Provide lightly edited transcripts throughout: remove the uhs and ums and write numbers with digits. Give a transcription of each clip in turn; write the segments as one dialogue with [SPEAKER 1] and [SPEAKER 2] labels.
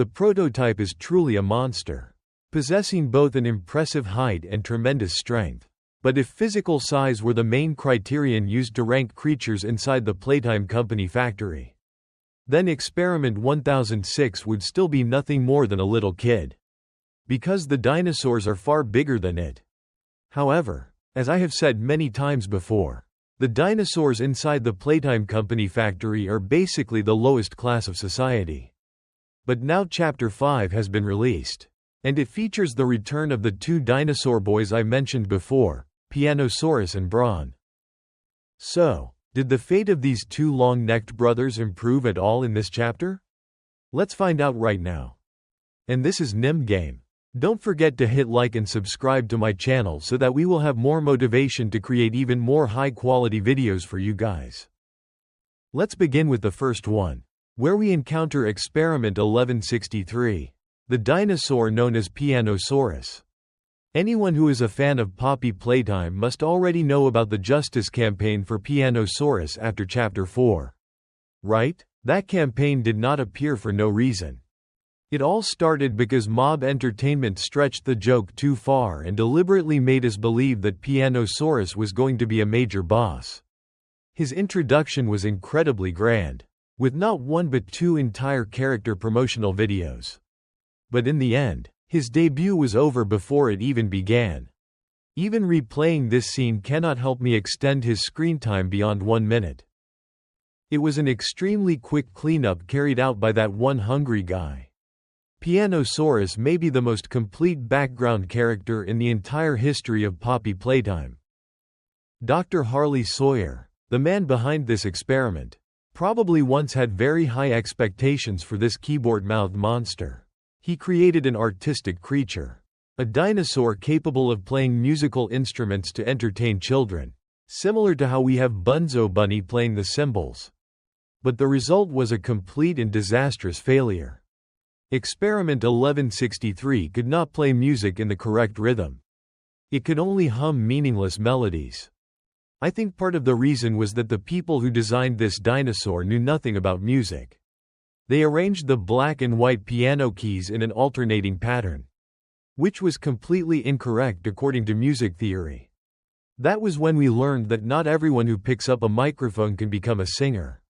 [SPEAKER 1] The prototype is truly a monster, possessing both an impressive height and tremendous strength. But if physical size were the main criterion used to rank creatures inside the Playtime Company factory, then Experiment 1006 would still be nothing more than a little kid, because the dinosaurs are far bigger than it. However, as I have said many times before, the dinosaurs inside the Playtime Company factory are basically the lowest class of society. But now Chapter 5 has been released, and it features the return of the two dinosaur boys I mentioned before, Pianosaurus and Brawn. So, did the fate of these two long-necked brothers improve at all in this chapter? Let's find out right now. And this is Nim Game. Don't forget to hit like and subscribe to my channel so that we will have more motivation to create even more high-quality videos for you guys. Let's begin with the first one, where we encounter Experiment 1163, the dinosaur known as Pianosaurus. Anyone who is a fan of Poppy Playtime must already know about the Justice campaign for Pianosaurus after Chapter 4. Right? That campaign did not appear for no reason. It all started because Mob Entertainment stretched the joke too far and deliberately made us believe that Pianosaurus was going to be a major boss. His introduction was incredibly grand, with not one but two entire character promotional videos. But in the end, his debut was over before it even began. Even replaying this scene cannot help me extend his screen time beyond 1 minute. It was an extremely quick cleanup carried out by that one hungry guy. Pianosaurus may be the most complete background character in the entire history of Poppy Playtime. Dr. Harley Sawyer, the man behind this experiment, probably once had very high expectations for this keyboard-mouthed monster. He created an artistic creature, a dinosaur capable of playing musical instruments to entertain children, similar to how we have Bunzo Bunny playing the cymbals. But the result was a complete and disastrous failure. Experiment 1163 could not play music in the correct rhythm. It could only hum meaningless melodies. I think part of the reason was that the people who designed this dinosaur knew nothing about music. They arranged the black and white piano keys in an alternating pattern, which was completely incorrect according to music theory. That was when we learned that not everyone who picks up a microphone can become a singer.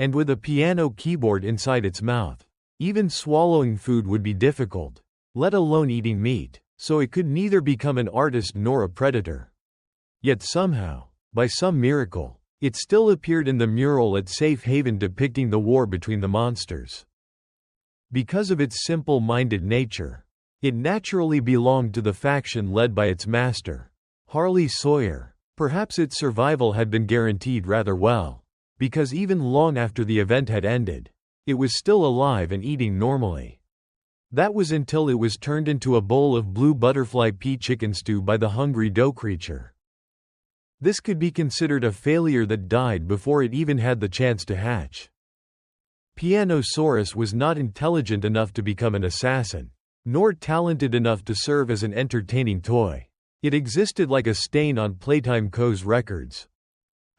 [SPEAKER 1] And with a piano keyboard inside its mouth, even swallowing food would be difficult, let alone eating meat, so it could neither become an artist nor a predator. Yet somehow, by some miracle, it still appeared in the mural at Safe Haven depicting the war between the monsters. Because of its simple-minded nature, it naturally belonged to the faction led by its master, Harley Sawyer. Perhaps its survival had been guaranteed rather well, because even long after the event had ended, it was still alive and eating normally. That was until it was turned into a bowl of blue butterfly pea chicken stew by the hungry dough creature. This could be considered a failure that died before it even had the chance to hatch. Pianosaurus was not intelligent enough to become an assassin, nor talented enough to serve as an entertaining toy. It existed like a stain on Playtime Co's records.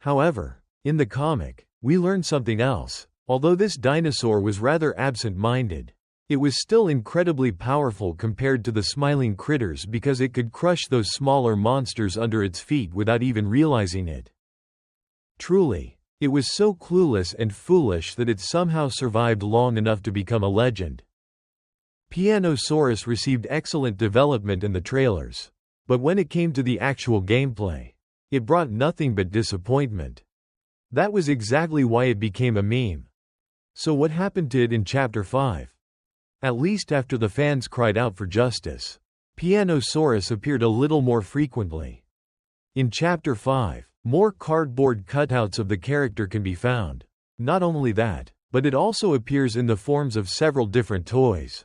[SPEAKER 1] However, in the comic, we learn something else. Although this dinosaur was rather absent-minded, it was still incredibly powerful compared to the smiling critters because it could crush those smaller monsters under its feet without even realizing it. Truly, it was so clueless and foolish that it somehow survived long enough to become a legend. Pianosaurus received excellent development in the trailers, but when it came to the actual gameplay, it brought nothing but disappointment. That was exactly why it became a meme. So what happened to it in Chapter 5? At least after the fans cried out for justice, Pianosaurus appeared a little more frequently. In Chapter 5, more cardboard cutouts of the character can be found. Not only that, but it also appears in the forms of several different toys.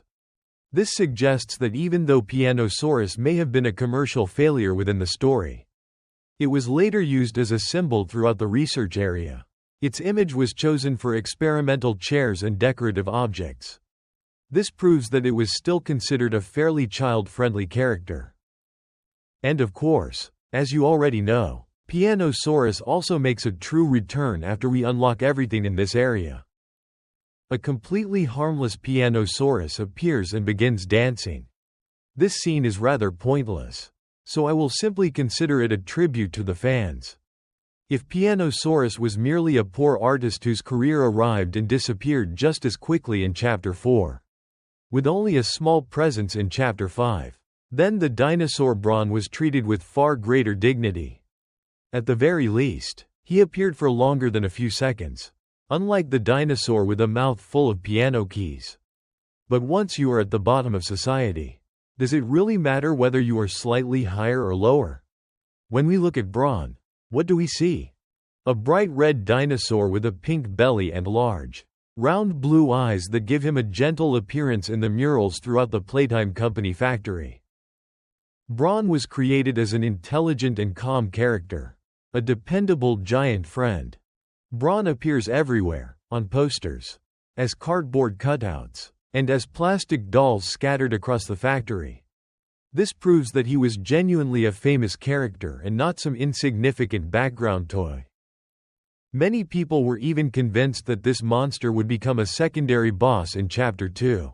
[SPEAKER 1] This suggests that even though Pianosaurus may have been a commercial failure within the story, it was later used as a symbol throughout the research area. Its image was chosen for experimental chairs and decorative objects. This proves that it was still considered a fairly child-friendly character. And of course, as you already know, Pianosaurus also makes a true return after we unlock everything in this area. A completely harmless Pianosaurus appears and begins dancing. This scene is rather pointless, so I will simply consider it a tribute to the fans. If Pianosaurus was merely a poor artist whose career arrived and disappeared just as quickly in Chapter 4, with only a small presence in Chapter 5, then the dinosaur Bron was treated with far greater dignity. At the very least, he appeared for longer than a few seconds, unlike the dinosaur with a mouth full of piano keys. But once you are at the bottom of society, does it really matter whether you are slightly higher or lower? When we look at Bron, what do we see? A bright red dinosaur with a pink belly and large, round blue eyes that give him a gentle appearance in the murals throughout the Playtime Company factory. Bron was created as an intelligent and calm character, a dependable giant friend. Bron appears everywhere, on posters, as cardboard cutouts, and as plastic dolls scattered across the factory. This proves that he was genuinely a famous character and not some insignificant background toy. Many people were even convinced that this monster would become a secondary boss in Chapter 2.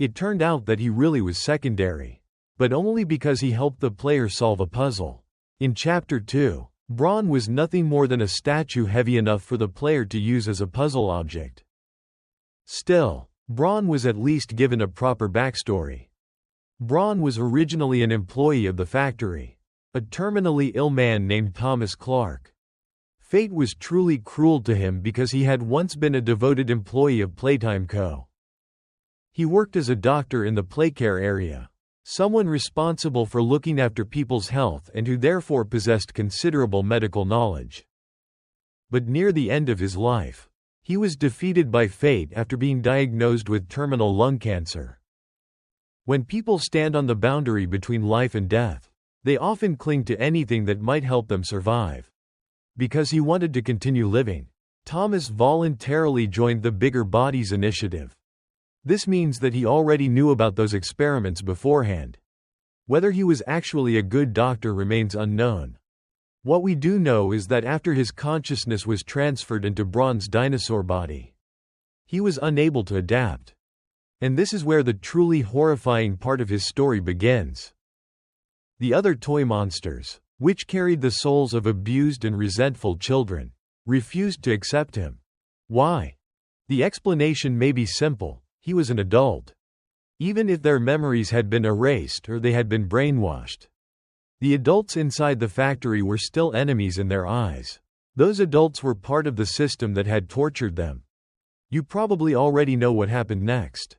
[SPEAKER 1] It turned out that he really was secondary, but only because he helped the player solve a puzzle. In Chapter 2, Bron was nothing more than a statue heavy enough for the player to use as a puzzle object. Still, Bron was at least given a proper backstory. Bron was originally an employee of the factory, a terminally ill man named Thomas Clark. Fate was truly cruel to him because he had once been a devoted employee of Playtime Co. He worked as a doctor in the playcare area, someone responsible for looking after people's health and who therefore possessed considerable medical knowledge. But near the end of his life, he was defeated by fate after being diagnosed with terminal lung cancer. When people stand on the boundary between life and death, they often cling to anything that might help them survive. Because he wanted to continue living, Thomas voluntarily joined the Bigger Bodies initiative. This means that he already knew about those experiments beforehand. Whether he was actually a good doctor remains unknown. What we do know is that after his consciousness was transferred into Bron's dinosaur body, he was unable to adapt. And this is where the truly horrifying part of his story begins. The other toy monsters, which carried the souls of abused and resentful children, refused to accept him. Why? The explanation may be simple: he was an adult. Even if their memories had been erased or they had been brainwashed, the adults inside the factory were still enemies in their eyes. Those adults were part of the system that had tortured them. You probably already know what happened next.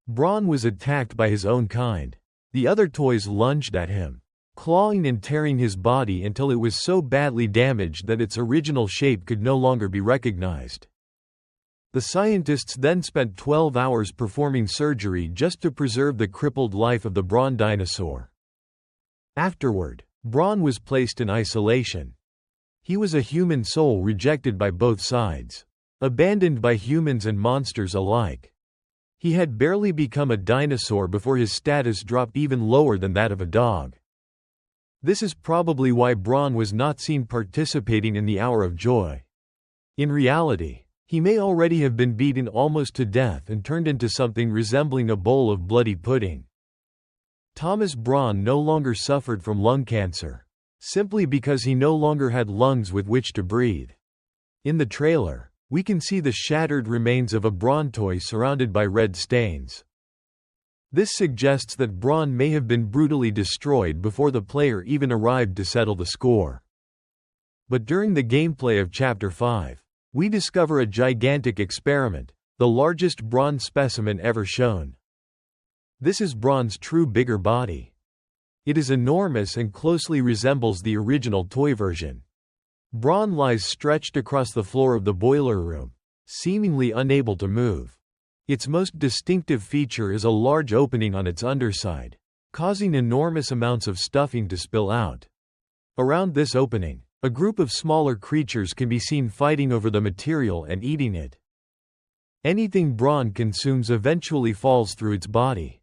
[SPEAKER 1] Bron was attacked by his own kind. The other toys lunged at him, clawing and tearing his body until it was so badly damaged that its original shape could no longer be recognized. The scientists then spent 12 hours performing surgery just to preserve the crippled life of the Bron dinosaur. Afterward, Bron was placed in isolation. He was a human soul rejected by both sides, abandoned by humans and monsters alike. He had barely become a dinosaur before his status dropped even lower than that of a dog. This is probably why Bron was not seen participating in the Hour of Joy. In reality, he may already have been beaten almost to death and turned into something resembling a bowl of bloody pudding. Thomas Bron no longer suffered from lung cancer, simply because he no longer had lungs with which to breathe. In the trailer, we can see the shattered remains of a Bron toy surrounded by red stains. This suggests that Bron may have been brutally destroyed before the player even arrived to settle the score. But during the gameplay of Chapter 5, we discover a gigantic experiment, the largest Bron specimen ever shown. This is Bron's true bigger body. It is enormous and closely resembles the original toy version. Bron lies stretched across the floor of the boiler room, seemingly unable to move. Its most distinctive feature is a large opening on its underside, causing enormous amounts of stuffing to spill out. Around this opening, a group of smaller creatures can be seen fighting over the material and eating it. Anything Bron consumes eventually falls through its body.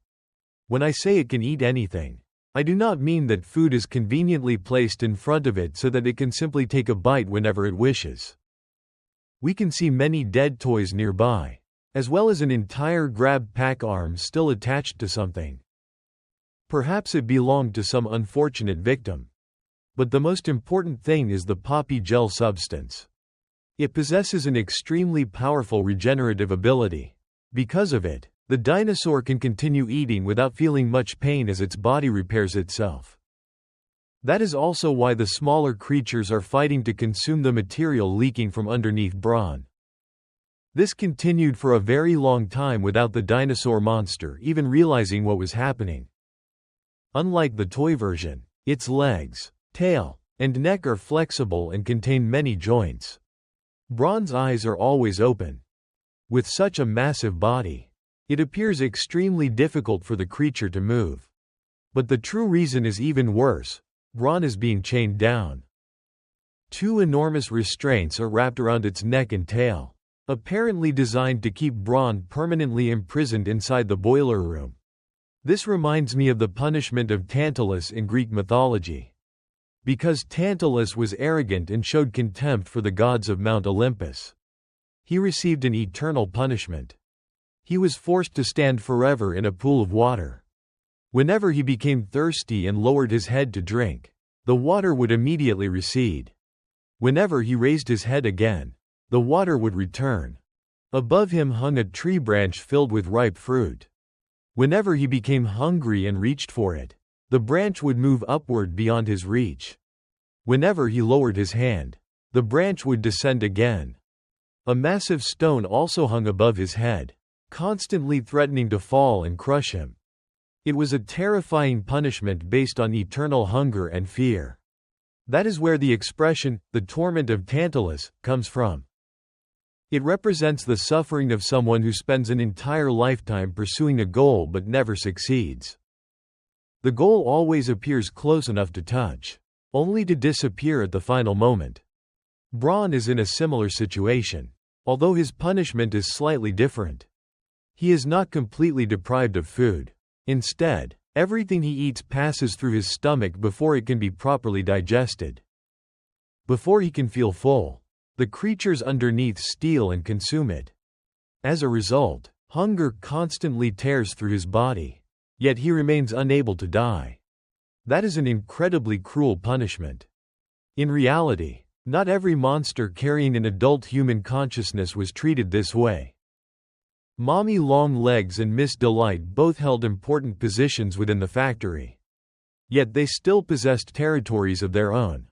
[SPEAKER 1] When I say it can eat anything, I do not mean that food is conveniently placed in front of it so that it can simply take a bite whenever it wishes. We can see many dead toys nearby, as well as an entire grab pack arm still attached to something. Perhaps it belonged to some unfortunate victim. But the most important thing is the poppy gel substance. It possesses an extremely powerful regenerative ability. Because of it, the dinosaur can continue eating without feeling much pain as its body repairs itself. That is also why the smaller creatures are fighting to consume the material leaking from underneath brawn. This continued for a very long time without the dinosaur monster even realizing what was happening. Unlike the toy version, its legs, tail, and neck are flexible and contain many joints. Brawn's eyes are always open. With such a massive body, it appears extremely difficult for the creature to move. But the true reason is even worse. Brawn is being chained down. Two enormous restraints are wrapped around its neck and tail, apparently designed to keep Brawn permanently imprisoned inside the boiler room. This reminds me of the punishment of Tantalus in Greek mythology. Because Tantalus was arrogant and showed contempt for the gods of Mount Olympus, he received an eternal punishment. He was forced to stand forever in a pool of water. Whenever he became thirsty and lowered his head to drink, the water would immediately recede. Whenever he raised his head again, the water would return. Above him hung a tree branch filled with ripe fruit. Whenever he became hungry and reached for it, the branch would move upward beyond his reach. Whenever he lowered his hand, the branch would descend again. A massive stone also hung above his head, constantly threatening to fall and crush him. It was a terrifying punishment based on eternal hunger and fear. That is where the expression, the torment of Tantalus, comes from. It represents the suffering of someone who spends an entire lifetime pursuing a goal but never succeeds. The goal always appears close enough to touch, only to disappear at the final moment. Brawn is in a similar situation, although his punishment is slightly different. He is not completely deprived of food. Instead, everything he eats passes through his stomach before it can be properly digested. Before he can feel full, the creatures underneath steal and consume it. As a result, hunger constantly tears through his body, yet he remains unable to die. That is an incredibly cruel punishment. In reality, not every monster carrying an adult human consciousness was treated this way. Mommy Longlegs and Miss Delight both held important positions within the factory. Yet they still possessed territories of their own.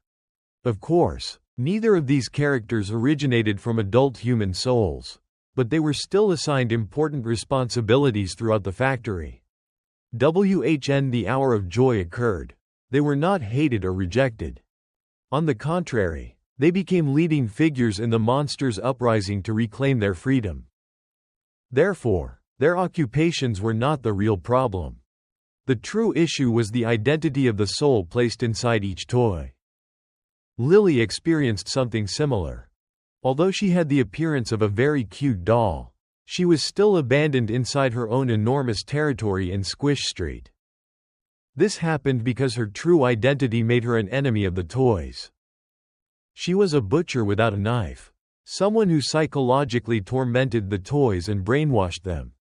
[SPEAKER 1] Of course, neither of these characters originated from adult human souls, but they were still assigned important responsibilities throughout the factory. When the hour of joy occurred, they were not hated or rejected. On the contrary, they became leading figures in the monsters' uprising to reclaim their freedom. Therefore, their occupations were not the real problem. The true issue was the identity of the soul placed inside each toy. Lily experienced something similar. Although she had the appearance of a very cute doll, she was still abandoned inside her own enormous territory in Squish Street. This happened because her true identity made her an enemy of the toys. She was a butcher without a knife, someone who psychologically tormented the toys and brainwashed them.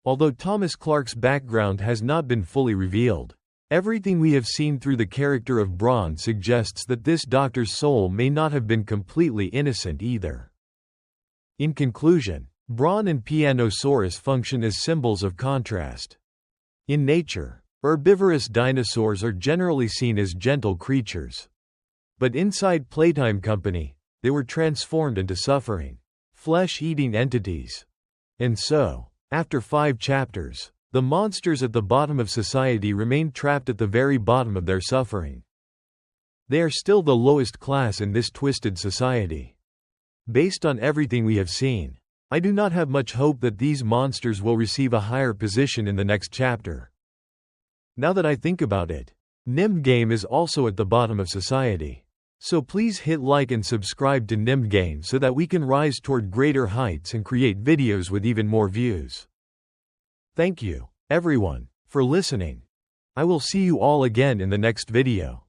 [SPEAKER 1] Although Thomas Clark's background has not been fully revealed, everything we have seen through the character of Brawn suggests that this doctor's soul may not have been completely innocent either. In conclusion, Brawn and Pianosaurus function as symbols of contrast. In nature, herbivorous dinosaurs are generally seen as gentle creatures. But inside Playtime Company, they were transformed into suffering, flesh-eating entities. And so, after 5 chapters, the monsters at the bottom of society remain trapped at the very bottom of their suffering. They are still the lowest class in this twisted society. Based on everything we have seen, I do not have much hope that these monsters will receive a higher position in the next chapter. Now that I think about it, Nimb Game is also at the bottom of society. So please hit like and subscribe to Nimb Game so that we can rise toward greater heights and create videos with even more views. Thank you, everyone, for listening. I will see you all again in the next video.